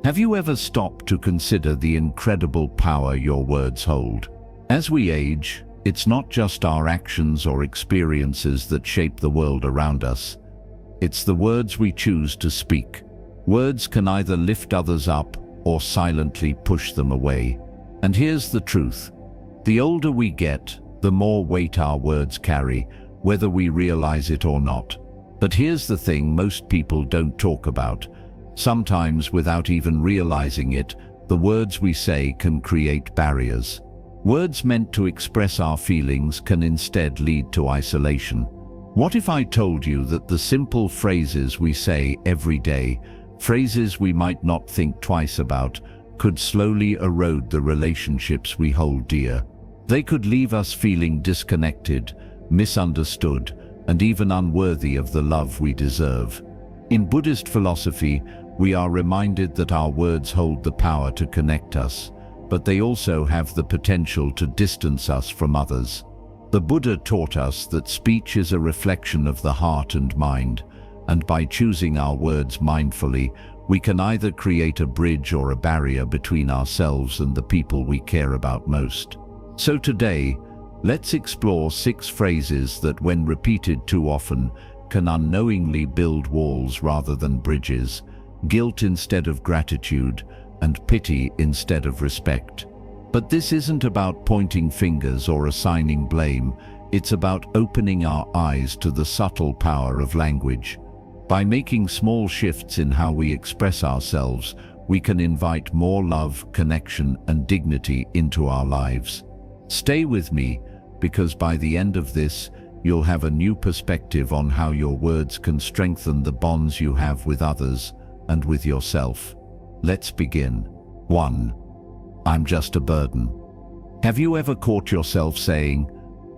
Have you ever stopped to consider the incredible power your words hold? As we age, it's not just our actions or experiences that shape the world around us. It's the words we choose to speak. Words can either lift others up or silently push them away. And here's the truth. The older we get, the more weight our words carry, whether we realize it or not. But here's the thing most people don't talk about. Sometimes, without even realizing it, the words we say can create barriers. Words meant to express our feelings can instead lead to isolation. What if I told you that the simple phrases we say every day, phrases we might not think twice about, could slowly erode the relationships we hold dear? They could leave us feeling disconnected, misunderstood, and even unworthy of the love we deserve. In Buddhist philosophy, we are reminded that our words hold the power to connect us, but they also have the potential to distance us from others. The Buddha taught us that speech is a reflection of the heart and mind, and by choosing our words mindfully, we can either create a bridge or a barrier between ourselves and the people we care about most. So today, let's explore 6 phrases that, when repeated too often, can unknowingly build walls rather than bridges, guilt instead of gratitude, and pity instead of respect. But this isn't about pointing fingers or assigning blame. It's about opening our eyes to the subtle power of language. By making small shifts in how we express ourselves, we can invite more love, connection, and dignity into our lives. Stay with me, because by the end of this, you'll have a new perspective on how your words can strengthen the bonds you have with others and with yourself. Let's begin. 1. I'm just a burden. Have you ever caught yourself saying,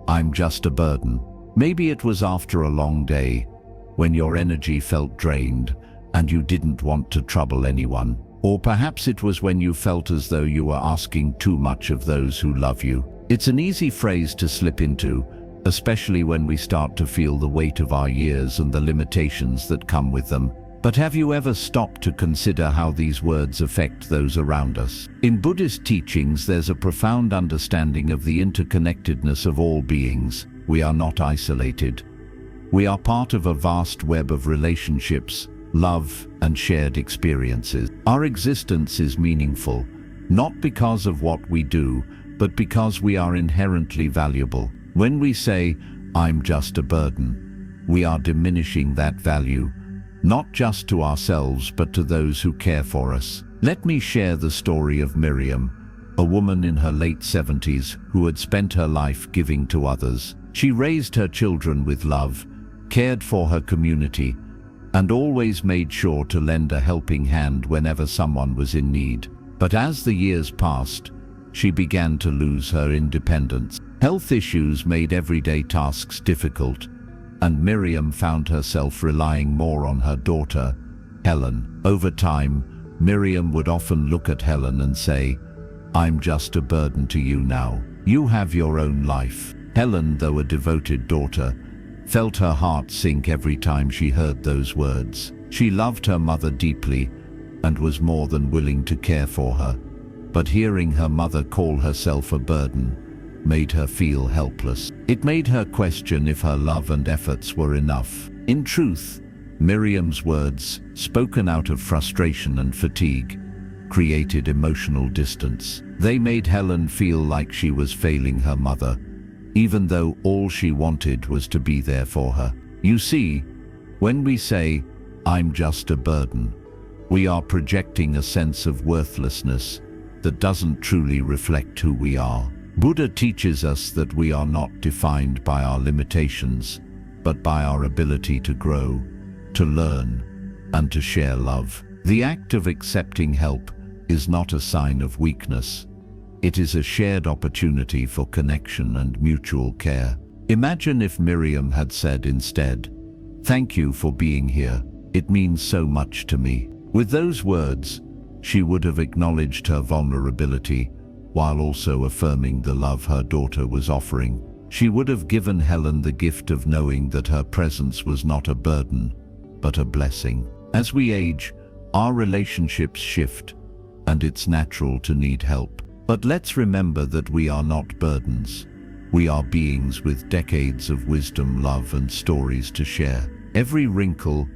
"I'm just a burden"? Maybe it was after a long day, when your energy felt drained and you didn't want to trouble anyone. Or perhaps it was when you felt as though you were asking too much of those who love you. It's an easy phrase to slip into, especially when we start to feel the weight of our years and the limitations that come with them. But have you ever stopped to consider how these words affect those around us? In Buddhist teachings, there's a profound understanding of the interconnectedness of all beings. We are not isolated. We are part of a vast web of relationships, love, and shared experiences. Our existence is meaningful, not because of what we do, but because we are inherently valuable. When we say, "I'm just a burden," we are diminishing that value, not just to ourselves but to those who care for us. Let me share the story of Miriam, a woman in her late 70s who had spent her life giving to others. She raised her children with love, cared for her community, and always made sure to lend a helping hand whenever someone was in need. But as the years passed, she began to lose her independence. Health issues made everyday tasks difficult, and Miriam found herself relying more on her daughter, Helen. Over time, Miriam would often look at Helen and say, "I'm just a burden to you now. You have your own life." Helen, though a devoted daughter, felt her heart sink every time she heard those words. She loved her mother deeply and was more than willing to care for her. But hearing her mother call herself a burden made her feel helpless. It made her question if her love and efforts were enough. In truth, Miriam's words, spoken out of frustration and fatigue, created emotional distance. They made Helen feel like she was failing her mother, even though all she wanted was to be there for her. You see, when we say, "I'm just a burden," we are projecting a sense of worthlessness that doesn't truly reflect who we are. Buddha teaches us that we are not defined by our limitations, but by our ability to grow, to learn, and to share love. The act of accepting help is not a sign of weakness. It is a shared opportunity for connection and mutual care. Imagine if Miriam had said instead, "Thank you for being here. It means so much to me." With those words, she would have acknowledged her vulnerability while also affirming the love her daughter was offering. She would have given Helen the gift of knowing that her presence was not a burden, but a blessing. As we age, our relationships shift, and it's natural to need help. But let's remember that we are not burdens. We are beings with decades of wisdom, love, and stories to share. Every wrinkle,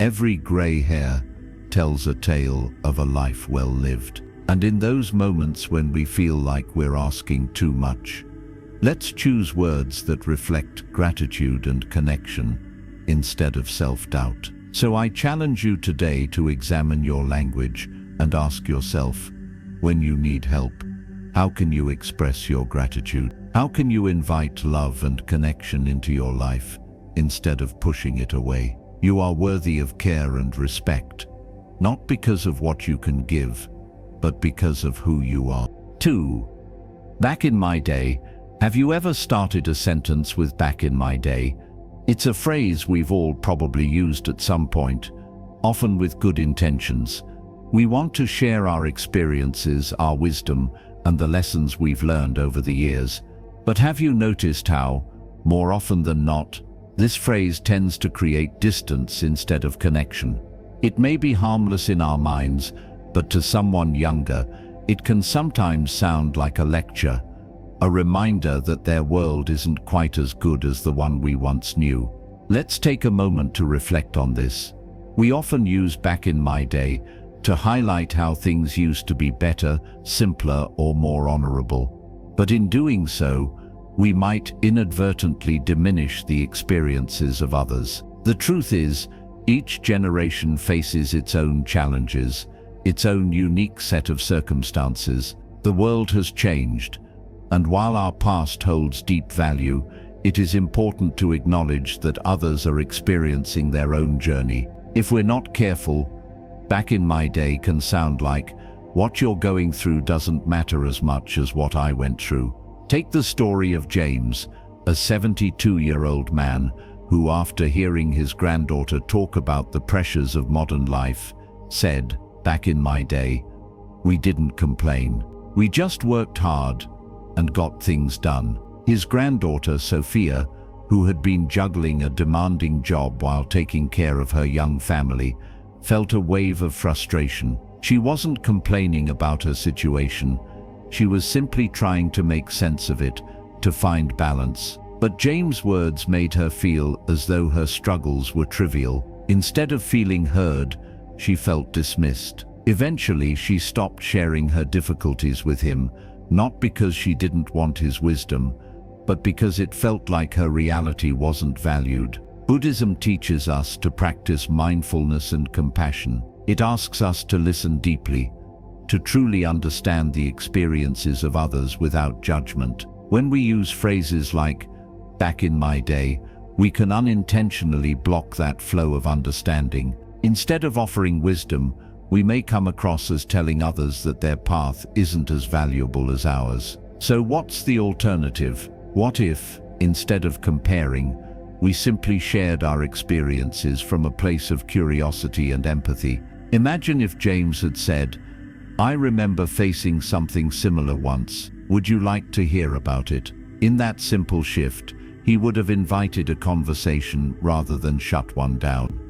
every gray hair tells a tale of a life well lived. And in those moments when we feel like we're asking too much, let's choose words that reflect gratitude and connection instead of self-doubt. So I challenge you today to examine your language and ask yourself, when you need help, how can you express your gratitude? How can you invite love and connection into your life instead of pushing it away? You are worthy of care and respect, not because of what you can give, but because of who you are. 2. Back in my day. Have you ever started a sentence with "back in my day"? It's a phrase we've all probably used at some point, often with good intentions. We want to share our experiences, our wisdom, and the lessons we've learned over the years. But have you noticed how, more often than not, this phrase tends to create distance instead of connection? It may be harmless in our minds, but to someone younger, it can sometimes sound like a lecture, a reminder that their world isn't quite as good as the one we once knew. Let's take a moment to reflect on this. We often use "back in my day" to highlight how things used to be better, simpler, or more honorable. But in doing so, we might inadvertently diminish the experiences of others. The truth is, each generation faces its own challenges, its own unique set of circumstances. The world has changed, and while our past holds deep value, it is important to acknowledge that others are experiencing their own journey. If we're not careful, "back in my day" can sound like, "what you're going through doesn't matter as much as what I went through." Take the story of James, a 72-year-old man who, after hearing his granddaughter talk about the pressures of modern life, said, "Back in my day, we didn't complain. We just worked hard and got things done." His granddaughter, Sophia, who had been juggling a demanding job while taking care of her young family, felt a wave of frustration. She wasn't complaining about her situation. She was simply trying to make sense of it, to find balance. But James' words made her feel as though her struggles were trivial. Instead of feeling heard, she felt dismissed. Eventually, she stopped sharing her difficulties with him, not because she didn't want his wisdom, but because it felt like her reality wasn't valued. Buddhism teaches us to practice mindfulness and compassion. It asks us to listen deeply, to truly understand the experiences of others without judgment. When we use phrases like "back in my day," we can unintentionally block that flow of understanding. Instead of offering wisdom, we may come across as telling others that their path isn't as valuable as ours. So what's the alternative? What if, instead of comparing, we simply shared our experiences from a place of curiosity and empathy? Imagine if James had said, "I remember facing something similar once. Would you like to hear about it?" In that simple shift, he would have invited a conversation rather than shut one down.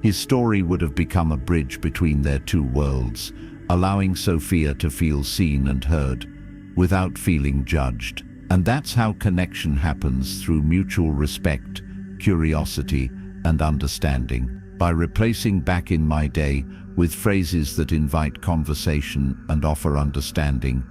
His story would have become a bridge between their two worlds, allowing Sophia to feel seen and heard, without feeling judged. And that's how connection happens, through mutual respect, curiosity, and understanding. By replacing "back in my day" with phrases that invite conversation and offer understanding,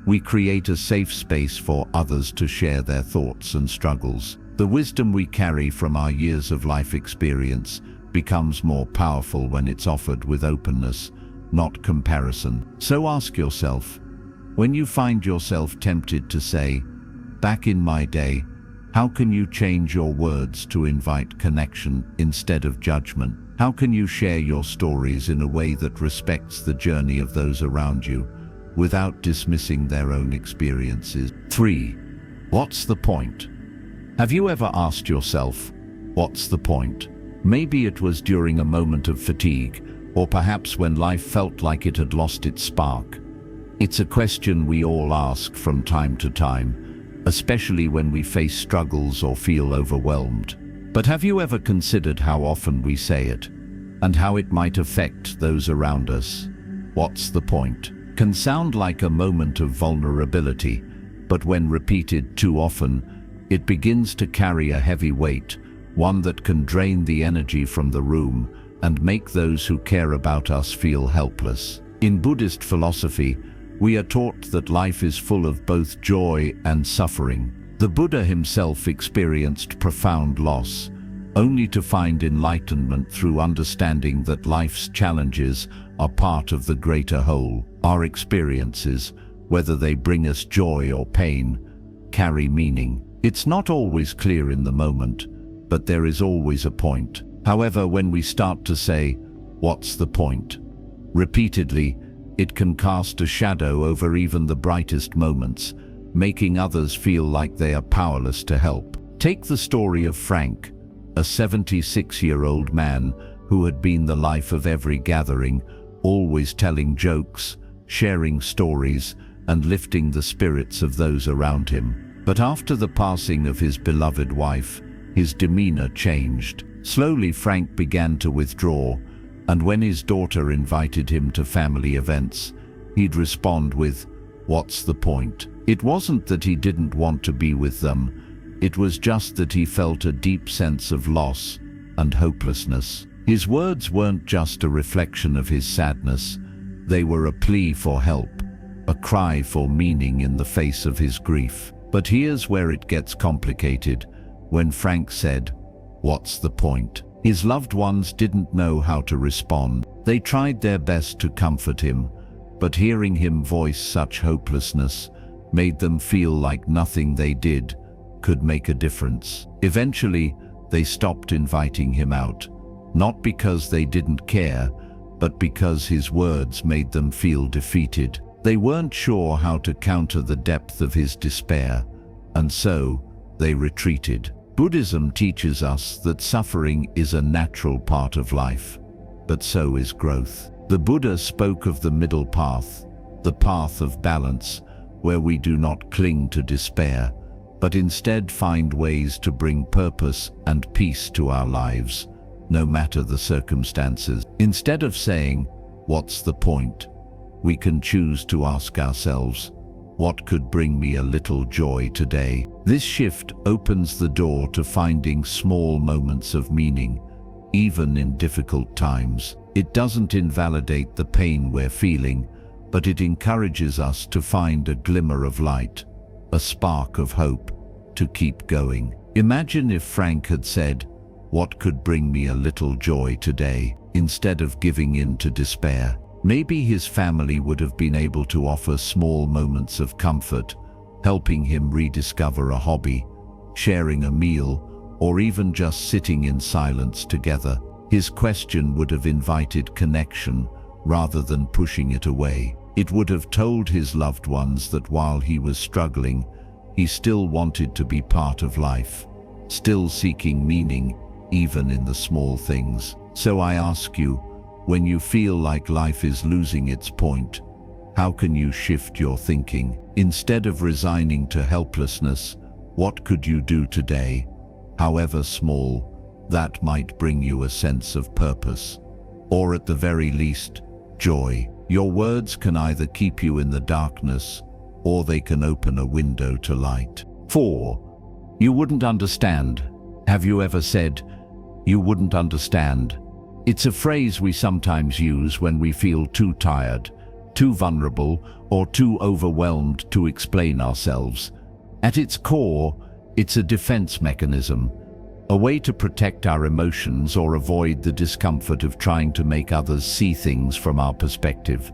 we create a safe space for others to share their thoughts and struggles. The wisdom we carry from our years of life experience becomes more powerful when it's offered with openness, not comparison. So ask yourself, when you find yourself tempted to say, "back in my day," how can you change your words to invite connection instead of judgment? How can you share your stories in a way that respects the journey of those around you, without dismissing their own experiences? 3. What's the point? Have you ever asked yourself, what's the point? Maybe it was during a moment of fatigue, or perhaps when life felt like it had lost its spark. It's a question we all ask from time to time, especially when we face struggles or feel overwhelmed. But have you ever considered how often we say it, and how it might affect those around us? "What's the point?" can sound like a moment of vulnerability, but when repeated too often, it begins to carry a heavy weight, one that can drain the energy from the room and make those who care about us feel helpless. In Buddhist philosophy, we are taught that life is full of both joy and suffering. The Buddha himself experienced profound loss, only to find enlightenment through understanding that life's challenges are part of the greater whole. Our experiences, whether they bring us joy or pain, carry meaning. It's not always clear in the moment, but there is always a point. However, when we start to say, "What's the point?" repeatedly, it can cast a shadow over even the brightest moments, making others feel like they are powerless to help. Take the story of Frank, a 76-year-old man who had been the life of every gathering, always telling jokes, sharing stories, and lifting the spirits of those around him. But after the passing of his beloved wife, his demeanor changed. Slowly, Frank began to withdraw, and when his daughter invited him to family events, he'd respond with, "What's the point?" It wasn't that he didn't want to be with them, it was just that he felt a deep sense of loss and hopelessness. His words weren't just a reflection of his sadness, they were a plea for help, a cry for meaning in the face of his grief. But here's where it gets complicated. When Frank said, "What's the point?" his loved ones didn't know how to respond. They tried their best to comfort him, but hearing him voice such hopelessness made them feel like nothing they did could make a difference. Eventually, they stopped inviting him out, not because they didn't care, but because his words made them feel defeated. They weren't sure how to counter the depth of his despair, and so they retreated. Buddhism teaches us that suffering is a natural part of life, but so is growth. The Buddha spoke of the middle path, the path of balance, where we do not cling to despair, but instead find ways to bring purpose and peace to our lives, no matter the circumstances. Instead of saying, "What's the point?" we can choose to ask ourselves, "What could bring me a little joy today?" This shift opens the door to finding small moments of meaning, even in difficult times. It doesn't invalidate the pain we're feeling, but it encourages us to find a glimmer of light, a spark of hope, to keep going. Imagine if Frank had said, "What could bring me a little joy today?" instead of giving in to despair. Maybe his family would have been able to offer small moments of comfort, helping him rediscover a hobby, sharing a meal, or even just sitting in silence together. His question would have invited connection rather than pushing it away. It would have told his loved ones that while he was struggling, he still wanted to be part of life, still seeking meaning even in the small things. So I ask you, when you feel like life is losing its point, how can you shift your thinking? Instead of resigning to helplessness, what could you do today, however small, that might bring you a sense of purpose? Or at the very least, joy. Your words can either keep you in the darkness, or they can open a window to light. 4. You wouldn't understand. Have you ever said, "You wouldn't understand"? It's a phrase we sometimes use when we feel too tired, too vulnerable, or too overwhelmed to explain ourselves. At its core, it's a defense mechanism, a way to protect our emotions or avoid the discomfort of trying to make others see things from our perspective.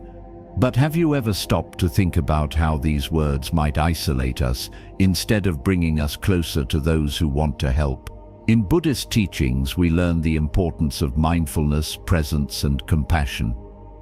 But have you ever stopped to think about how these words might isolate us instead of bringing us closer to those who want to help? In Buddhist teachings, we learn the importance of mindfulness, presence, and compassion.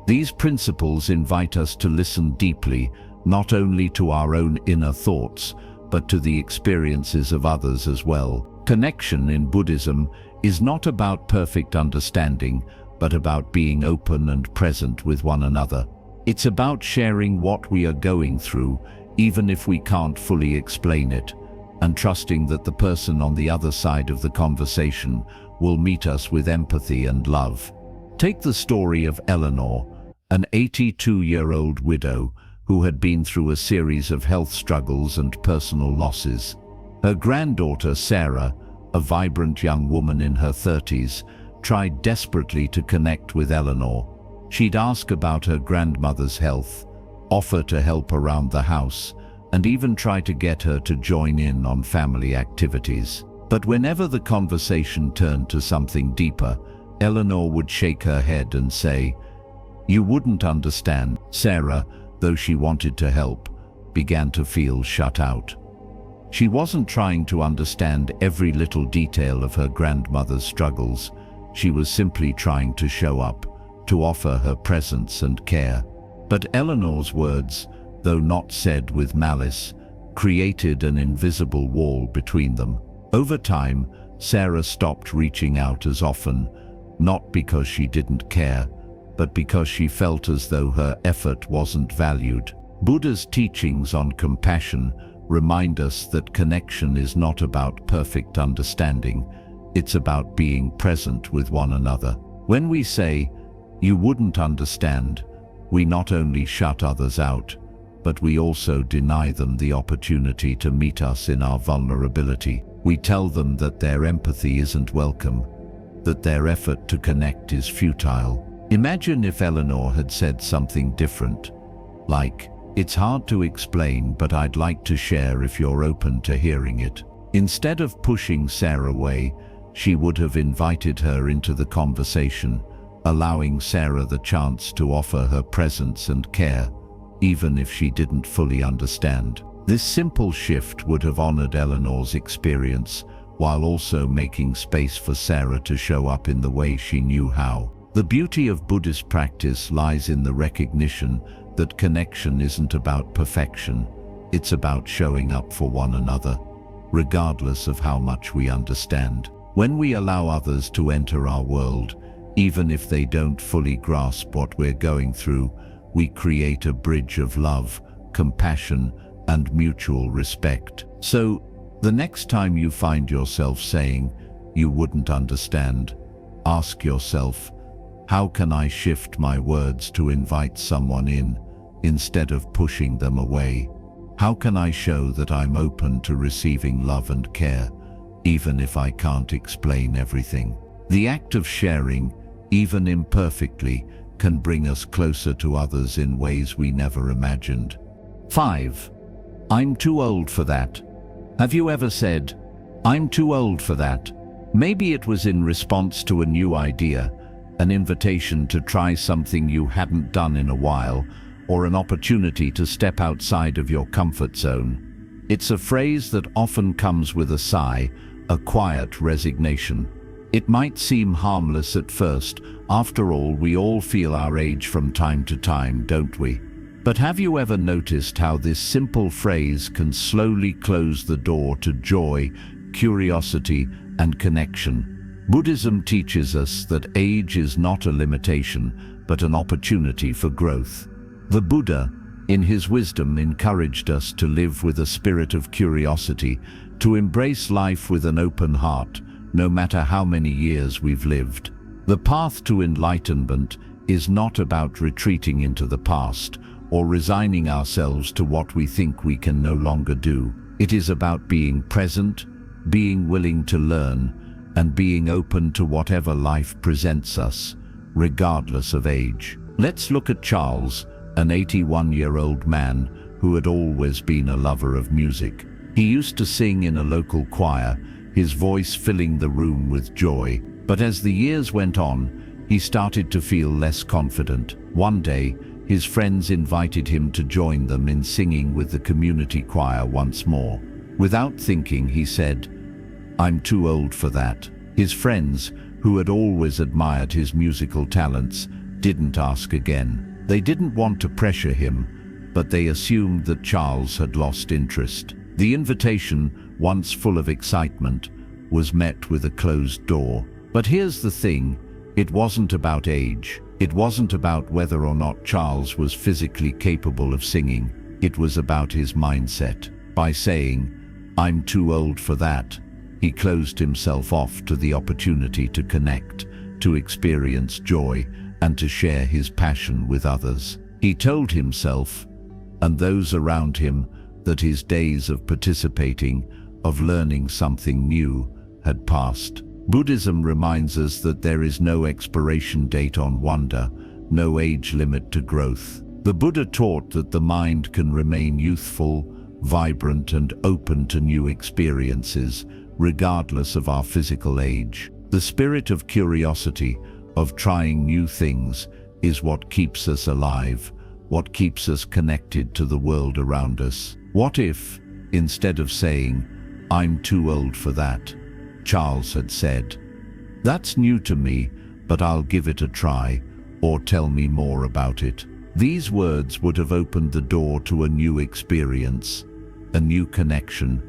These principles invite us to listen deeply, not only to our own inner thoughts, but to the experiences of others as well. Connection in Buddhism is not about perfect understanding, but about being open and present with one another. It's about sharing what we are going through, even if we can't fully explain it, and trusting that the person on the other side of the conversation will meet us with empathy and love. Take the story of Eleanor, an 82-year-old widow who had been through a series of health struggles and personal losses. Her granddaughter, Sarah, a vibrant young woman in her 30s, tried desperately to connect with Eleanor. She'd ask about her grandmother's health, offer to help around the house, and even try to get her to join in on family activities. But whenever the conversation turned to something deeper, Eleanor would shake her head and say, "You wouldn't understand." Sarah, though she wanted to help, began to feel shut out. She wasn't trying to understand every little detail of her grandmother's struggles. She was simply trying to show up, to offer her presence and care. But Eleanor's words, though not said with malice, created an invisible wall between them. Over time, Sarah stopped reaching out as often, not because she didn't care, but because she felt as though her effort wasn't valued. Buddha's teachings on compassion remind us that connection is not about perfect understanding. It's about being present with one another. When we say, "You wouldn't understand," we not only shut others out, but we also deny them the opportunity to meet us in our vulnerability. We tell them that their empathy isn't welcome, that their effort to connect is futile. Imagine if Eleanor had said something different, like, "It's hard to explain, but I'd like to share if you're open to hearing it." Instead of pushing Sarah away, she would have invited her into the conversation, allowing Sarah the chance to offer her presence and care, even if she didn't fully understand. This simple shift would have honored Eleanor's experience, while also making space for Sarah to show up in the way she knew how. The beauty of Buddhist practice lies in the recognition that connection isn't about perfection, it's about showing up for one another, regardless of how much we understand. When we allow others to enter our world, even if they don't fully grasp what we're going through, we create a bridge of love, compassion, and mutual respect. So, the next time you find yourself saying, "You wouldn't understand," ask yourself, how can I shift my words to invite someone in, instead of pushing them away? How can I show that I'm open to receiving love and care, even if I can't explain everything? The act of sharing, even imperfectly, can bring us closer to others in ways we never imagined. 5. I'm too old for that. Have you ever said, "I'm too old for that"? Maybe it was in response to a new idea, an invitation to try something you hadn't done in a while, or an opportunity to step outside of your comfort zone. It's a phrase that often comes with a sigh, a quiet resignation. It might seem harmless at first. After all, we all feel our age from time to time, don't we? But have you ever noticed how this simple phrase can slowly close the door to joy, curiosity, and connection? Buddhism teaches us that age is not a limitation, but an opportunity for growth. The Buddha, in his wisdom, encouraged us to live with a spirit of curiosity, to embrace life with an open heart, no matter how many years we've lived. The path to enlightenment is not about retreating into the past or resigning ourselves to what we think we can no longer do. It is about being present, being willing to learn, and being open to whatever life presents us, regardless of age. Let's look at Charles, an 81-year-old man who had always been a lover of music. He used to sing in a local choir, his voice filling the room with joy. But as the years went on, he started to feel less confident. One day, his friends invited him to join them in singing with the community choir once more. Without thinking, he said, "I'm too old for that." His friends, who had always admired his musical talents, didn't ask again. They didn't want to pressure him, but they assumed that Charles had lost interest. The invitation, once full of excitement, was met with a closed door. But here's the thing, it wasn't about age. It wasn't about whether or not Charles was physically capable of singing. It was about his mindset. By saying, "I'm too old for that," he closed himself off to the opportunity to connect, to experience joy, and to share his passion with others. He told himself and those around him that his days of participating, of learning something new, had passed. Buddhism reminds us that there is no expiration date on wonder, no age limit to growth. The Buddha taught that the mind can remain youthful, vibrant, and open to new experiences, regardless of our physical age. The spirit of curiosity, of trying new things, is what keeps us alive, what keeps us connected to the world around us. What if, instead of saying, "I'm too old for that," Charles had said, "That's new to me, but I'll give it a try," or "Tell me more about it." These words would have opened the door to a new experience, a new connection,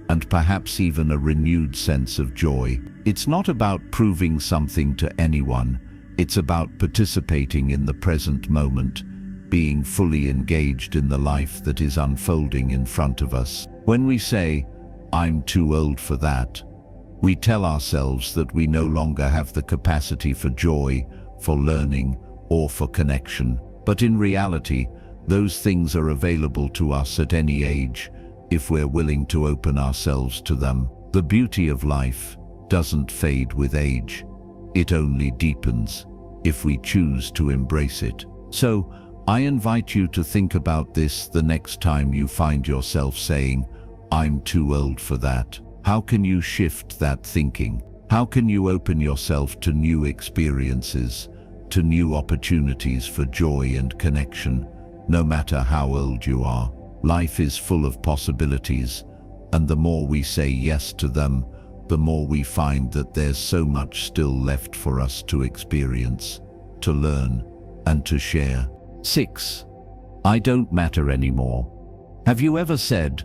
and perhaps even a renewed sense of joy. It's not about proving something to anyone. It's about participating in the present moment, being fully engaged in the life that is unfolding in front of us. When we say, "I'm too old for that," we tell ourselves that we no longer have the capacity for joy, for learning, or for connection. But in reality, those things are available to us at any age, if we're willing to open ourselves to them. The beauty of life doesn't fade with age. It only deepens, if we choose to embrace it. So, I invite you to think about this the next time you find yourself saying, "I'm too old for that." How can you shift that thinking? How can you open yourself to new experiences, to new opportunities for joy and connection, no matter how old you are? Life is full of possibilities, and the more we say yes to them, the more we find that there's so much still left for us to experience, to learn, and to share. 6. I don't matter anymore. Have you ever said,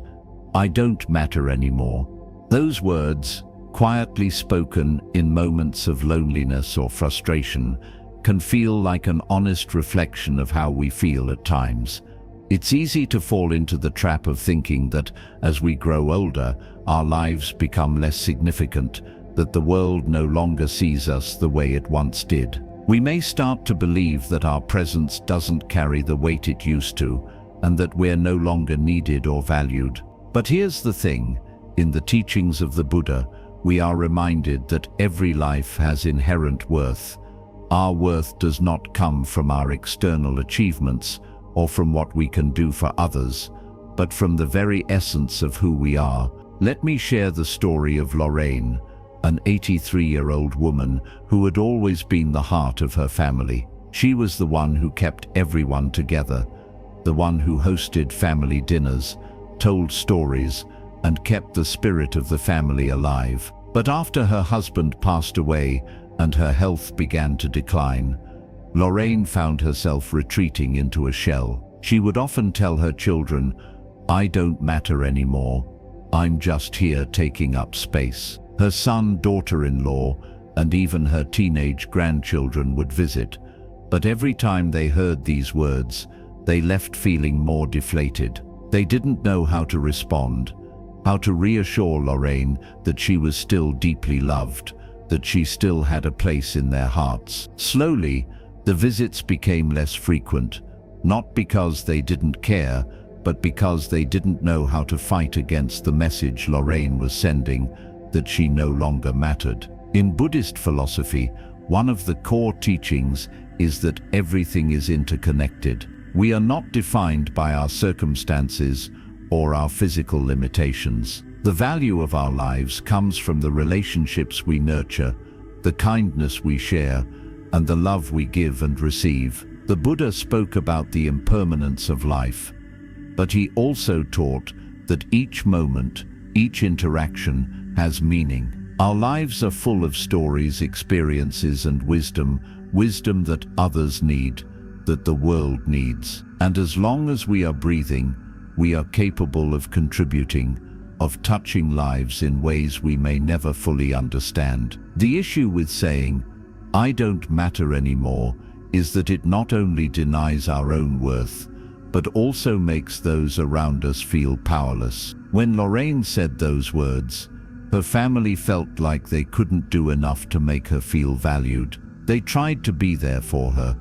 "I don't matter anymore"? Those words, quietly spoken in moments of loneliness or frustration, can feel like an honest reflection of how we feel at times. It's easy to fall into the trap of thinking that as we grow older, our lives become less significant, that the world no longer sees us the way it once did. We may start to believe that our presence doesn't carry the weight it used to, and that we're no longer needed or valued. But here's the thing, in the teachings of the Buddha, we are reminded that every life has inherent worth. Our worth does not come from our external achievements or from what we can do for others, but from the very essence of who we are. Let me share the story of Lorraine, an 83-year-old woman who had always been the heart of her family. She was the one who kept everyone together, the one who hosted family dinners, told stories, and kept the spirit of the family alive. But after her husband passed away and her health began to decline, Lorraine found herself retreating into a shell. She would often tell her children, "I don't matter anymore. I'm just here taking up space." Her son, daughter-in-law, and even her teenage grandchildren would visit, but every time they heard these words, they left feeling more deflated. They didn't know how to respond, how to reassure Lorraine that she was still deeply loved, that she still had a place in their hearts. Slowly, the visits became less frequent, not because they didn't care, but because they didn't know how to fight against the message Lorraine was sending, that she no longer mattered. In Buddhist philosophy, one of the core teachings is that everything is interconnected. We are not defined by our circumstances or our physical limitations. The value of our lives comes from the relationships we nurture, the kindness we share, and the love we give and receive. The Buddha spoke about the impermanence of life, but he also taught that each moment, each interaction, has meaning. Our lives are full of stories, experiences, and wisdom that others need, that the world needs. And as long as we are breathing, we are capable of contributing, of touching lives in ways we may never fully understand. The issue with saying, "I don't matter anymore," is that it not only denies our own worth, but also makes those around us feel powerless. When Lorraine said those words, her family felt like they couldn't do enough to make her feel valued. They tried to be there for her,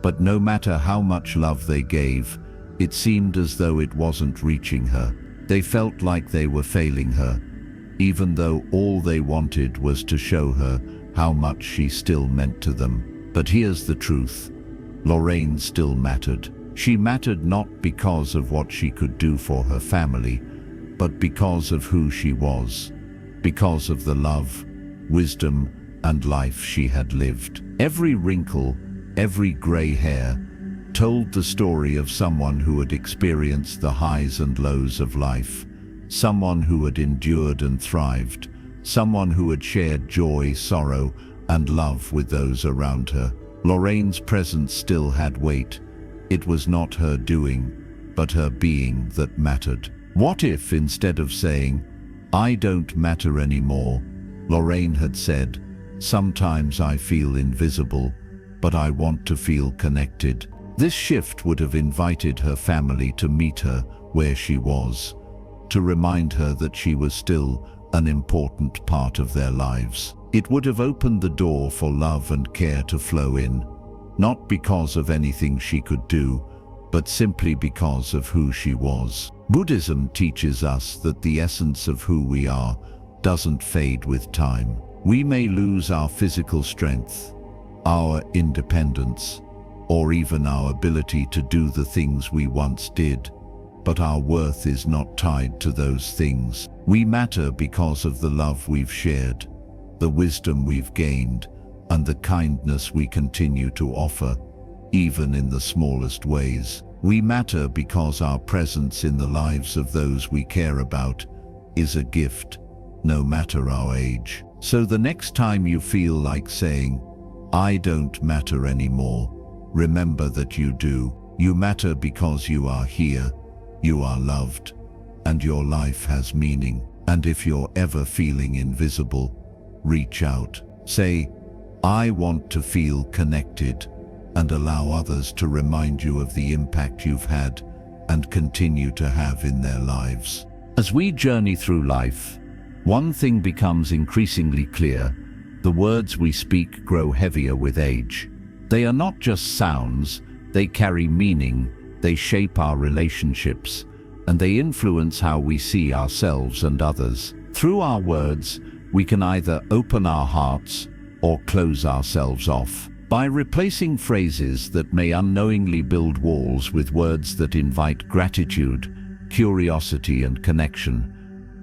but no matter how much love they gave, it seemed as though it wasn't reaching her. They felt like they were failing her, even though all they wanted was to show her how much she still meant to them. But here's the truth. Lorraine still mattered. She mattered not because of what she could do for her family, but because of who she was, because of the love, wisdom, and life she had lived. Every wrinkle, every gray hair, told the story of someone who had experienced the highs and lows of life, someone who had endured and thrived, someone who had shared joy, sorrow, and love with those around her. Lorraine's presence still had weight. It was not her doing, but her being that mattered. What if, instead of saying, "I don't matter anymore," Lorraine had said, "Sometimes I feel invisible, but I want to feel connected"? This shift would have invited her family to meet her where she was, to remind her that she was still an important part of their lives. It would have opened the door for love and care to flow in, not because of anything she could do, but simply because of who she was. Buddhism teaches us that the essence of who we are doesn't fade with time. We may lose our physical strength, our independence, or even our ability to do the things we once did, but our worth is not tied to those things. We matter because of the love we've shared, the wisdom we've gained, and the kindness we continue to offer, even in the smallest ways. We matter because our presence in the lives of those we care about is a gift, no matter our age. So the next time you feel like saying, "I don't matter anymore," remember that you do. You matter because you are here, you are loved, and your life has meaning. And if you're ever feeling invisible, reach out. Say, "I want to feel connected," and allow others to remind you of the impact you've had and continue to have in their lives. As we journey through life, one thing becomes increasingly clear: the words we speak grow heavier with age. They are not just sounds, they carry meaning, they shape our relationships, and they influence how we see ourselves and others. Through our words, we can either open our hearts or close ourselves off. By replacing phrases that may unknowingly build walls with words that invite gratitude, curiosity, and connection,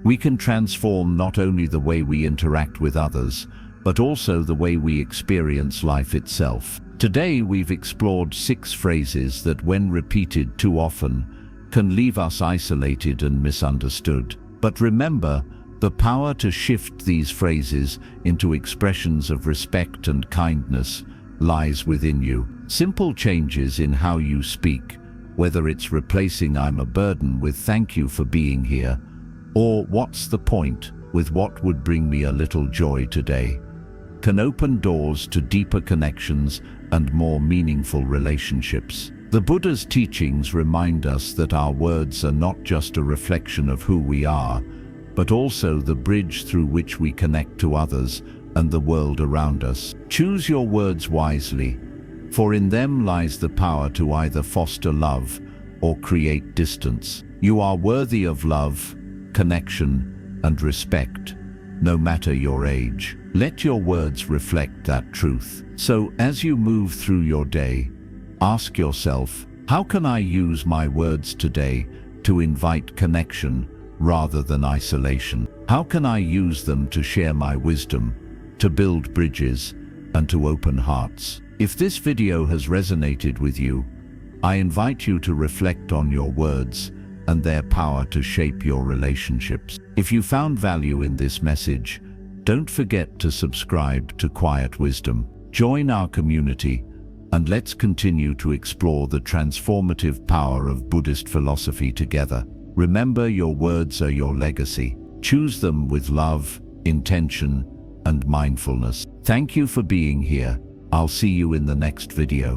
we can transform not only the way we interact with others, but also the way we experience life itself. Today we've explored 6 phrases that, when repeated too often, can leave us isolated and misunderstood. But remember, the power to shift these phrases into expressions of respect and kindness lies within you. Simple changes in how you speak, whether it's replacing "I'm a burden" with "Thank you for being here," or "What's the point?" with "What would bring me a little joy today," can open doors to deeper connections and more meaningful relationships. The Buddha's teachings remind us that our words are not just a reflection of who we are, but also the bridge through which we connect to others and the world around us. Choose your words wisely, for in them lies the power to either foster love or create distance. You are worthy of love, connection, and respect, no matter your age. Let your words reflect that truth. So, as you move through your day, ask yourself, how can I use my words today to invite connection rather than isolation? How can I use them to share my wisdom, to build bridges, and to open hearts? If this video has resonated with you, I invite you to reflect on your words and their power to shape your relationships. If you found value in this message, don't forget to subscribe to Quiet Wisdom. Join our community, and let's continue to explore the transformative power of Buddhist philosophy together. Remember, your words are your legacy. Choose them with love, intention, and mindfulness. Thank you for being here. I'll see you in the next video.